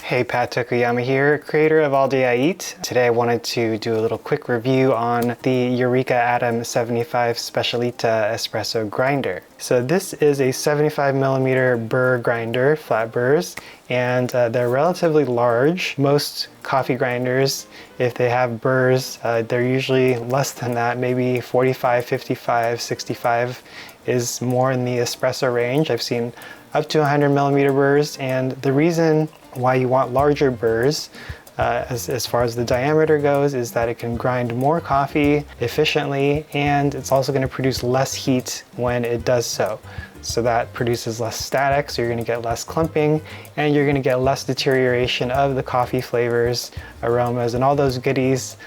Hey, Pat Tokuyama here, creator of All Day I Eat. Today I wanted to do a little quick review on the Eureka Atom 75 Specialita espresso grinder. So this is a 75mm burr grinder, flat burrs, and they're relatively large. Most coffee grinders, if they have burrs, they're usually less than that, maybe 45, 55, 65 is more in the espresso range. I've seen up to 100mm burrs, and the reason why you want larger burrs as far as the diameter goes is that it can grind more coffee efficiently, and it's also going to produce less heat when it does so. So that produces less static, so you're going to get less clumping, and you're going to get less deterioration of the coffee flavors, aromas, and all those goodies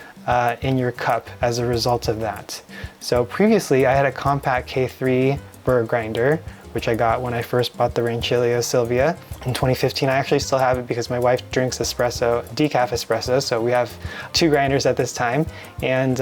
in your cup as a result of that. So previously I had a compact K3 burr grinder, which I got when I first bought the Rancilio Silvia in 2015. I actually still have it because my wife drinks espresso, decaf espresso, so we have two grinders at this time, and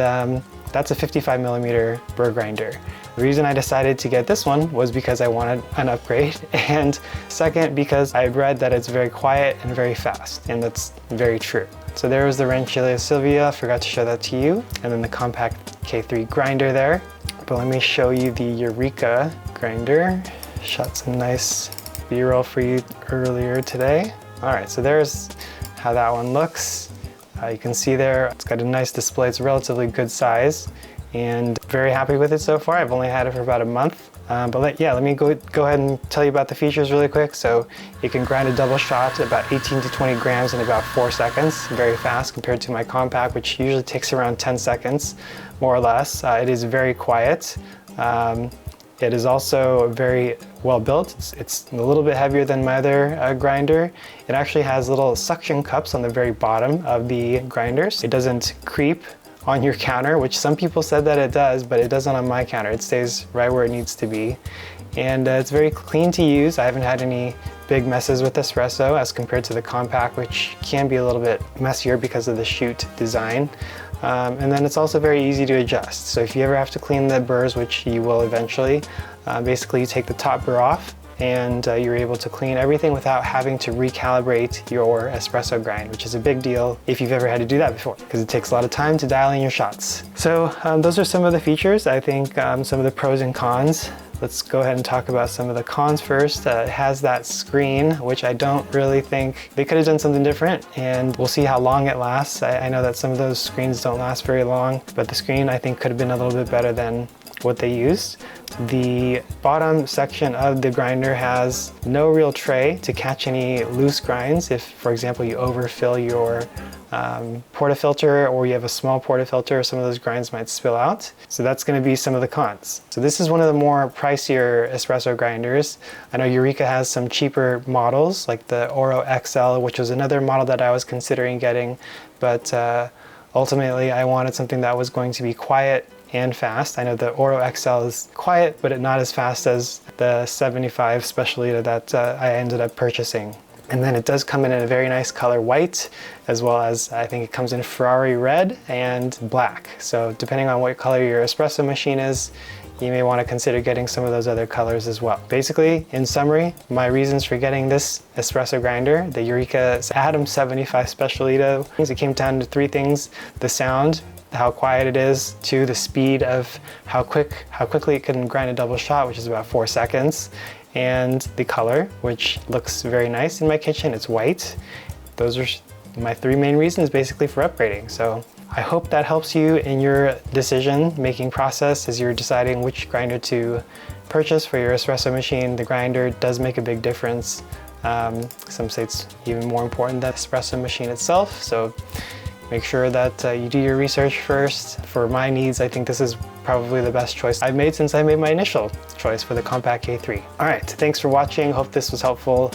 that's a 55mm burr grinder. The reason I decided to get this one was because I wanted an upgrade, and second, because I read that it's very quiet and very fast, and that's very true. So there was the Rancilio Silvia, forgot to show that to you, and then the compact K3 grinder there. But let me show you the Eureka grinder. Shot some nice B-roll for you earlier today. All right, so there's how that one looks. You can see there, it's got a nice display. It's a relatively good size, and very happy with it so far. I've only had it for about a month. But let me go ahead and tell you about the features really quick. So it can grind a double shot about 18 to 20 grams in about 4 seconds, very fast compared to my compact, which usually takes around 10 seconds, more or less. It is very quiet. It is also very well built. It's a little bit heavier than my other grinder. It actually has little suction cups on the very bottom of the grinders. It doesn't creep on your counter, which some people said that it does, but it doesn't on my counter. It stays right where it needs to be. And it's very clean to use. I haven't had any big messes with espresso as compared to the compact, which can be a little bit messier because of the chute design. And then it's also very easy to adjust. So if you ever have to clean the burrs, which you will eventually, basically you take the top burr off, and you're able to clean everything without having to recalibrate your espresso grind, which is a big deal if you've ever had to do that before, because it takes a lot of time to dial in your shots. So those are some of the features. I think some of the pros and cons. Let's go ahead and talk about some of the cons first. It has that screen, which I don't really think they could have done something different, and we'll see how long it lasts. I know that some of those screens don't last very long, but the screen I think could have been a little bit better than what they used. The bottom section of the grinder has no real tray to catch any loose grinds. If, for example, you overfill your portafilter, or you have a small portafilter, some of those grinds might spill out. So that's going to be some of the cons. So this is one of the more pricier espresso grinders. I know Eureka has some cheaper models, like the Oro XL, which was another model that I was considering getting, but ultimately I wanted something that was going to be quiet and fast. I know the Oro XL is quiet, but not as fast as the 75 Specialita that I ended up purchasing. And then it does come in a very nice color white, as well as I think it comes in Ferrari red and black. So depending on what color your espresso machine is, you may want to consider getting some of those other colors as well. Basically, in summary, my reasons for getting this espresso grinder, the Eureka Atom 75 Specialita, it came down to three things: the sound, how quiet it is, to the speed of how quickly it can grind a double shot, which is about 4 seconds, and the color, which looks very nice in my kitchen. It's white. Those are my three main reasons basically for upgrading. So I hope that helps you in your decision-making process as you're deciding which grinder to purchase for your espresso machine. The grinder does make a big difference. Some say it's even more important than the espresso machine itself. So make sure that you do your research first. For my needs, I think this is probably the best choice I've made since I made my initial choice for the compact K3. All right, thanks for watching. Hope this was helpful.